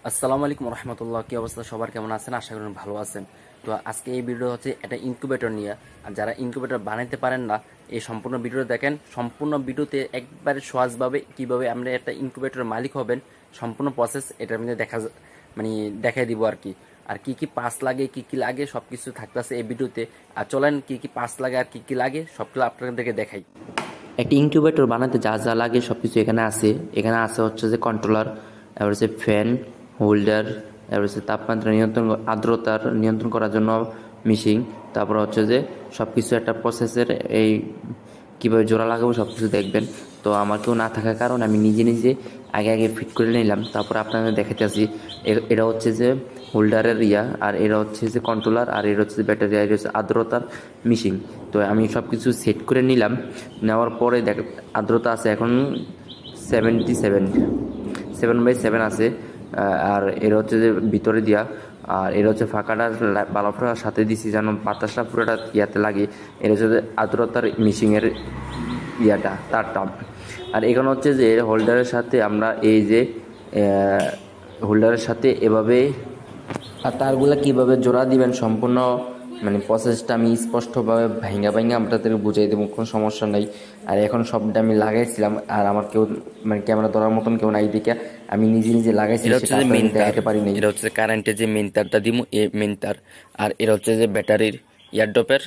আসসালামু আলাইকুম রহমতুল্লাহ। কি অবস্থা সবার, কেমন আছেন? আশা করি ভালো আছেন। তো আজকে এই ভিডিও হচ্ছে একটা ইনকিউবেটর নিয়ে। আর যারা ইনকিউবেটর বানাইতে পারেন না, এই সম্পূর্ণ ভিডিও দেখেন। সম্পূর্ণ ভিডিওতে একবারে সহজভাবে কিভাবে আপনি একটা ইনকিউবেটরের মালিক হবেন, সম্পূর্ণ প্রসেস এটার মধ্যে মানে দেখাই দিব আর কি। আর কি কি পাস লাগে, কি কি লাগে, সবকিছু থাকতেছে এই ভিডিওতে। আর চলেন কি কি পাস লাগে আর কি কি লাগে সবগুলো আপনাদেরকে দেখাই। একটা ইনকিউবেটর বানাতে যা যা লাগে সবকিছু এখানে আছে। এখানে আছে হচ্ছে যে কন্ট্রোলার, তারপর হচ্ছে ফ্যান, হোল্ডার, তারপর হচ্ছে তাপমাত্রা নিয়ন্ত্রণ, আর্দ্রতার নিয়ন্ত্রণ করার জন্য মেশিন। তারপর হচ্ছে যে সব কিছু একটা প্রসেসের এই কীভাবে জোড়া লাগাবো সব কিছু দেখবেন। তো আমার কেউ না থাকার কারণে আমি নিজে নিজে আগে আগে ফিট করে নিলাম, তারপর আপনাদের দেখাতে আসি। এটা হচ্ছে যে হোল্ডারের আর এটা হচ্ছে যে কন্ট্রোলার, আর এটা হচ্ছে যে ব্যাটারি, আর এটা হচ্ছে আর্দ্রতার মেশিন। তো আমি সব কিছু সেট করে নিলাম। নেওয়ার পরে আর্দ্রতা আছে এখন 7/7 আছে। আর এর হচ্ছে যে ভিতরে দিয়া, আর এর হচ্ছে ফাঁকাটা বাল্বটার সাথে দিছি যেন বাতাসটা পুরোটা ইয়াতে লাগে। এর হচ্ছে যে আর্দ্রতার মিশিংয়ের তারটা। আর এখানে হচ্ছে যে হোল্ডারের সাথে আমরা এই যে হোল্ডারের সাথে এভাবে আর তারগুলা কীভাবে জোড়া দিবেন সম্পূর্ণ মানে প্রসেসটা আমি স্পষ্টভাবে ভাইঙ্গা আপনাদের বুঝাই দেবো, কোনো সমস্যা নেই। আর এখন সবটা আমি লাগাইছিলাম, আর আমার কেউ মানে ক্যামেরা ধরার মতন কেউ নাই দেখে আমি নিজে নিজে লাগাইছি। এটা হচ্ছে যে মেইন দেখাতে পারিনি। এটা হচ্ছে কারেন্টের যে মেইন তারটা দিব, মেইন তার। আর এটা হচ্ছে যে ব্যাটারির ইয়ারডপের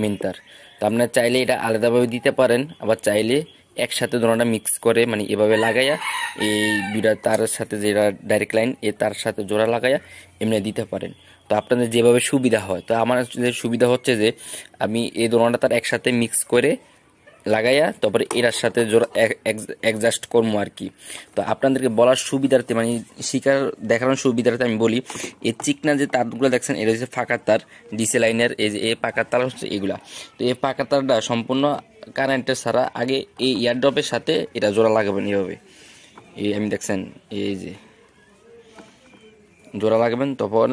মেইন তার। তো আপনার চাইলে এটা আলাদাভাবে দিতে পারেন, আবার চাইলে একসাথে দুটোটা মিক্স করে মানে এভাবে লাগাইয়া এই দুইটা তারের সাথে যেটা ডাইরেক্ট লাইন তার সাথে জোড়া লাগাইয়া এমনি দিতে পারেন। তো আপনাদের যেভাবে সুবিধা হয়। তো আমার যে সুবিধা হচ্ছে যে আমি এই দুটোটা তার একসাথে মিক্স করে লাগাইয়া তারপরে এটার সাথে জোড়া অ্যাডজাস্ট করবো আর কি। তো আপনাদেরকে বলার সুবিধার্থে মানে শিকার দেখানোর সুবিধার্থে আমি বলি, এই চিকনা যে তারগুলো দেখছেন এটা হচ্ছে ফাঁকা তার, ডিসি লাইনের। এই যে এই পাকা তার হচ্ছে এগুলা। তো এই পাকা তারটা সম্পূর্ণ কারেন্টের ছাড়া আগে এই ইয়ারড্রপের সাথে এটা জোড়া লাগাবেন এভাবে। এই আমি দেখছেন এই যে জোড়া লাগাবেন। তখন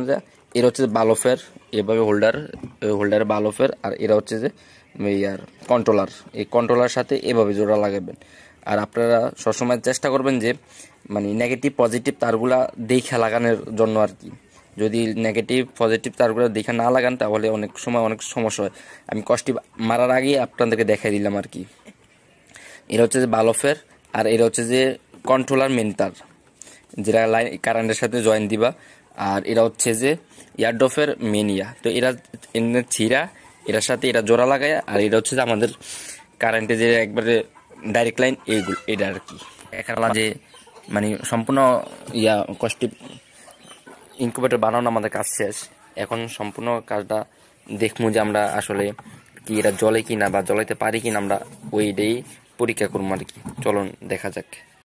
এর হচ্ছে বালফের এভাবে হোল্ডারের বালফের, আর এরা হচ্ছে যে ইয়ার কন্ট্রোলার, এই কন্ট্রোলার সাথে এভাবে জোড়া লাগাবেন। আর আপনারা সবসময় চেষ্টা করবেন যে মানে নেগেটিভ পজিটিভ তারগুলা দেখে লাগানোর জন্য আর কি। যদি নেগেটিভ পজিটিভ তারগুলো দেখে না লাগান তাহলে অনেক সময় অনেক সমস্যা হয়। আমি কষ্টি মারার আগে আপনাদেরকে দেখাই দিলাম আর কি। এরা হচ্ছে যে বালফের, আর এরা হচ্ছে যে কন্ট্রোলার মেন তার, যেটা লাইন কারেন্টের সাথে জয়েন দিবা। আর এরা হচ্ছে যে ইয়ারডফের মেন তো এরা ছিঁড়া এটার সাথে এটা জোড়া লাগায়। আর এটা হচ্ছে যে আমাদের কারেন্টে যে একবারে ডাইরেক্ট লাইন এইগুলো এটা আর কি। এখানে যে মানে সম্পূর্ণ কষ্টি ইনকিউবেটর বানানো আমাদের কাজ শেষ। এখন সম্পূর্ণ কাজটা দেখবো যে আমরা আসলে কি এটা জ্বলে কিনা বা জ্বলাইতে পারি কিনা, আমরা ওইটাই পরীক্ষা করবো আর কি। চলুন দেখা যাক।